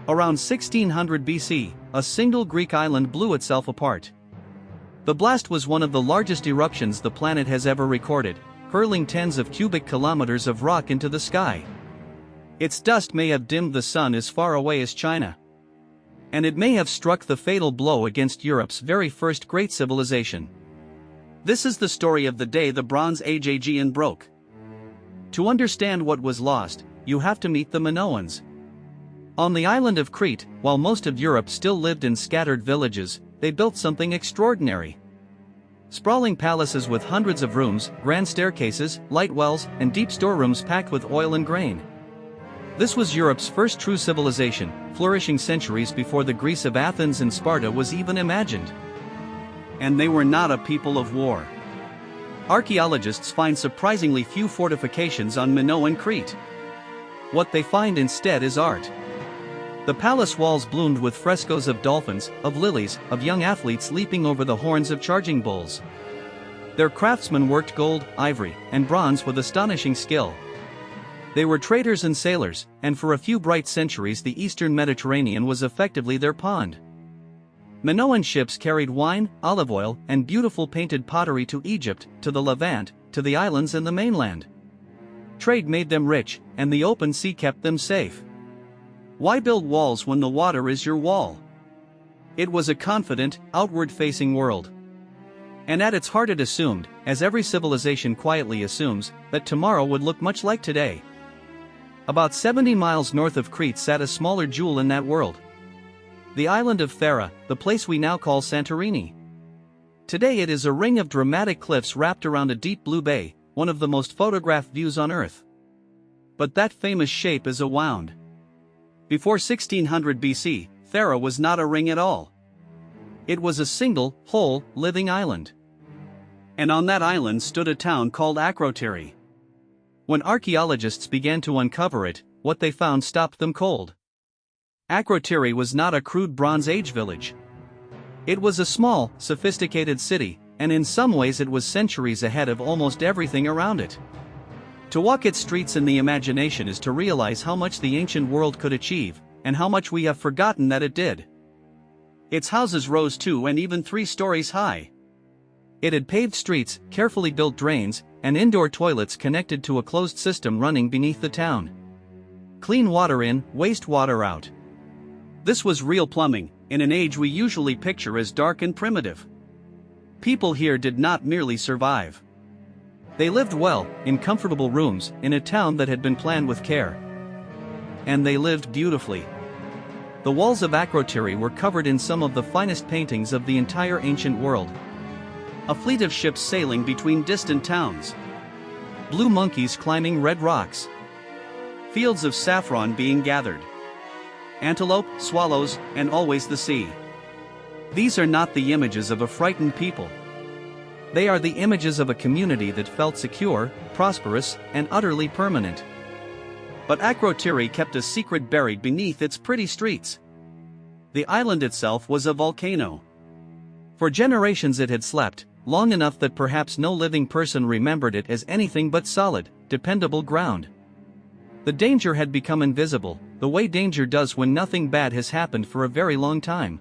Around 1600 BC, a single Greek island blew itself apart. The blast was one of the largest eruptions the planet has ever recorded, hurling tens of cubic kilometers of rock into the sky. Its dust may have dimmed the sun as far away as China. And it may have struck the fatal blow against Europe's very first great civilization. This is the story of the day the Bronze Age Aegean broke. To understand what was lost, you have to meet the Minoans. On the island of Crete, while most of Europe still lived in scattered villages, they built something extraordinary. Sprawling palaces with hundreds of rooms, grand staircases, light wells, and deep storerooms packed with oil and grain. This was Europe's first true civilization, flourishing centuries before the Greece of Athens and Sparta was even imagined. And they were not a people of war. Archaeologists find surprisingly few fortifications on Minoan Crete. What they find instead is art. The palace walls bloomed with frescoes of dolphins, of lilies, of young athletes leaping over the horns of charging bulls. Their craftsmen worked gold, ivory, and bronze with astonishing skill. They were traders and sailors, and for a few bright centuries the eastern Mediterranean was effectively their pond. Minoan ships carried wine, olive oil, and beautiful painted pottery to Egypt, to the Levant, to the islands and the mainland. Trade made them rich, and the open sea kept them safe. Why build walls when the water is your wall? It was a confident, outward-facing world. And at its heart it assumed, as every civilization quietly assumes, that tomorrow would look much like today. About 70 miles north of Crete sat a smaller jewel in that world. The island of Thera, the place we now call Santorini. Today it is a ring of dramatic cliffs wrapped around a deep blue bay, one of the most photographed views on Earth. But that famous shape is a wound. Before 1600 BC, Thera was not a ring at all. It was a single, whole, living island. And on that island stood a town called Akrotiri. When archaeologists began to uncover it, what they found stopped them cold. Akrotiri was not a crude Bronze Age village. It was a small, sophisticated city, and in some ways it was centuries ahead of almost everything around it. To walk its streets in the imagination is to realize how much the ancient world could achieve, and how much we have forgotten that it did. Its houses rose 2 and even 3 stories high. It had paved streets, carefully built drains, and indoor toilets connected to a closed system running beneath the town. Clean water in, wastewater out. This was real plumbing, in an age we usually picture as dark and primitive. People here did not merely survive. They lived well, in comfortable rooms, in a town that had been planned with care. And they lived beautifully. The walls of Akrotiri were covered in some of the finest paintings of the entire ancient world. A fleet of ships sailing between distant towns. Blue monkeys climbing red rocks. Fields of saffron being gathered. Antelope, swallows, and always the sea. These are not the images of a frightened people. They are the images of a community that felt secure, prosperous, and utterly permanent. But Akrotiri kept a secret buried beneath its pretty streets. The island itself was a volcano. For generations it had slept, long enough that perhaps no living person remembered it as anything but solid, dependable ground. The danger had become invisible, the way danger does when nothing bad has happened for a very long time.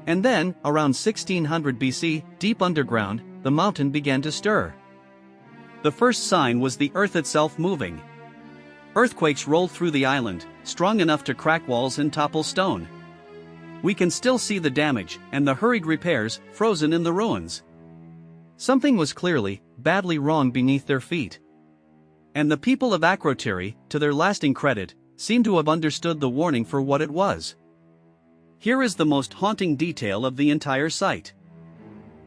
And then, around 1600 BC, deep underground, the mountain began to stir. The first sign was the earth itself moving. Earthquakes rolled through the island, strong enough to crack walls and topple stone. We can still see the damage, and the hurried repairs, frozen in the ruins. Something was clearly, badly wrong beneath their feet. And the people of Akrotiri, to their lasting credit, seemed to have understood the warning for what it was. Here is the most haunting detail of the entire site.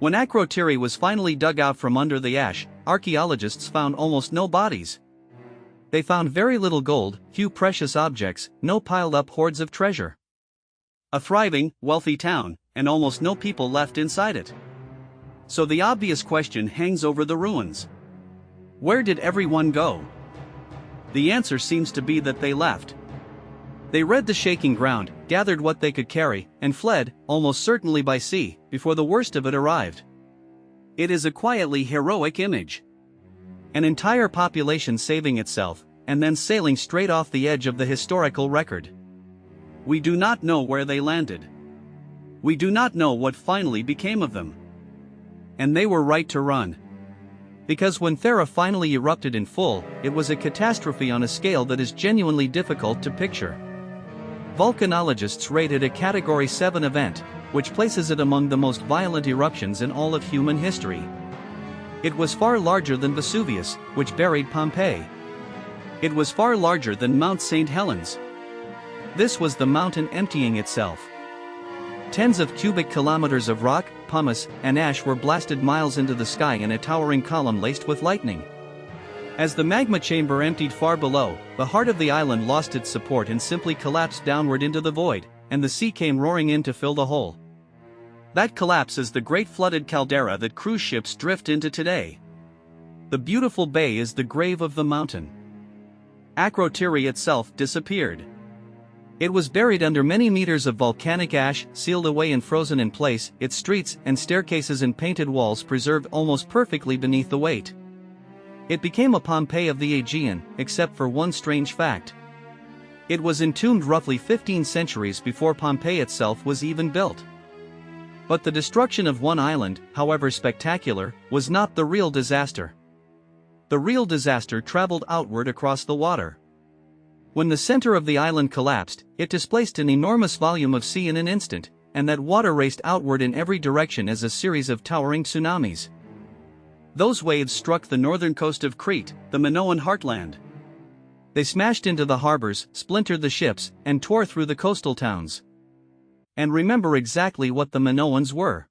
When Akrotiri was finally dug out from under the ash, archaeologists found almost no bodies. They found very little gold, few precious objects, no piled-up hoards of treasure. A thriving, wealthy town, and almost no people left inside it. So the obvious question hangs over the ruins. Where did everyone go? The answer seems to be that they left. They read the shaking ground, gathered what they could carry, and fled, almost certainly by sea, before the worst of it arrived. It is a quietly heroic image. An entire population saving itself, and then sailing straight off the edge of the historical record. We do not know where they landed. We do not know what finally became of them. And they were right to run. Because when Thera finally erupted in full, it was a catastrophe on a scale that is genuinely difficult to picture. Volcanologists rate it a Category 7 event, which places it among the most violent eruptions in all of human history. It was far larger than Vesuvius, which buried Pompeii. It was far larger than Mount St. Helens. This was the mountain emptying itself. Tens of cubic kilometers of rock, pumice, and ash were blasted miles into the sky in a towering column laced with lightning. As the magma chamber emptied far below, the heart of the island lost its support and simply collapsed downward into the void, and the sea came roaring in to fill the hole. That collapse is the great flooded caldera that cruise ships drift into today. The beautiful bay is the grave of the mountain. Akrotiri itself disappeared. It was buried under many meters of volcanic ash, sealed away and frozen in place, its streets and staircases and painted walls preserved almost perfectly beneath the weight. It became a Pompeii of the Aegean, except for one strange fact. It was entombed roughly 15 centuries before Pompeii itself was even built. But the destruction of one island, however spectacular, was not the real disaster. The real disaster traveled outward across the water. When the center of the island collapsed, it displaced an enormous volume of sea in an instant, and that water raced outward in every direction as a series of towering tsunamis. Those waves struck the northern coast of Crete, the Minoan heartland. They smashed into the harbors, splintered the ships, and tore through the coastal towns. And remember exactly what the Minoans were.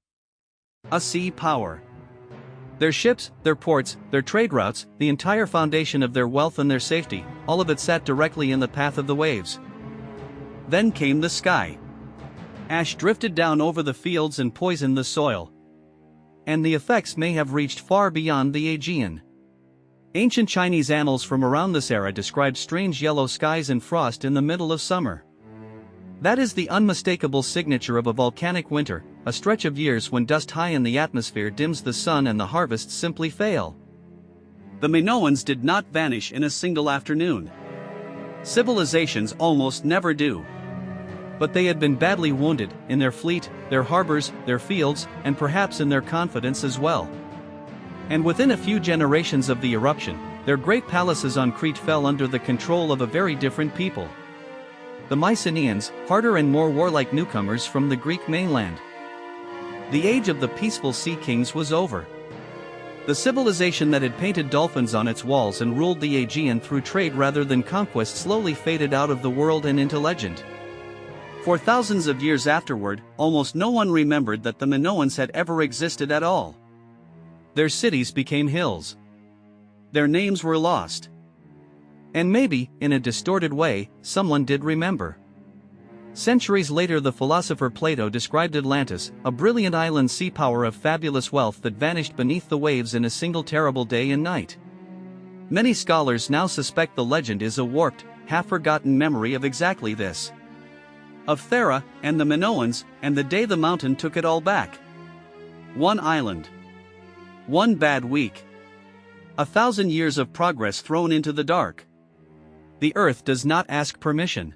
A sea power. Their ships, their ports, their trade routes, the entire foundation of their wealth and their safety, all of it sat directly in the path of the waves. Then came the sky. Ash drifted down over the fields and poisoned the soil. And the effects may have reached far beyond the Aegean. Ancient Chinese annals from around this era describe strange yellow skies and frost in the middle of summer. That is the unmistakable signature of a volcanic winter, a stretch of years when dust high in the atmosphere dims the sun and the harvests simply fail. The Minoans did not vanish in a single afternoon. Civilizations almost never do. But they had been badly wounded, in their fleet, their harbors, their fields, and perhaps in their confidence as well. And within a few generations of the eruption, their great palaces on Crete fell under the control of a very different people. The Mycenaeans, harder and more warlike newcomers from the Greek mainland. The age of the peaceful sea kings was over. The civilization that had painted dolphins on its walls and ruled the Aegean through trade rather than conquest slowly faded out of the world and into legend. For thousands of years afterward, almost no one remembered that the Minoans had ever existed at all. Their cities became hills. Their names were lost. And maybe, in a distorted way, someone did remember. Centuries later, the philosopher Plato described Atlantis, a brilliant island sea power of fabulous wealth that vanished beneath the waves in a single terrible day and night. Many scholars now suspect the legend is a warped, half-forgotten memory of exactly this. Of Thera, and the Minoans, and the day the mountain took it all back. One island. One bad week. 1,000 years of progress thrown into the dark. The earth does not ask permission.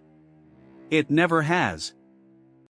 It never has.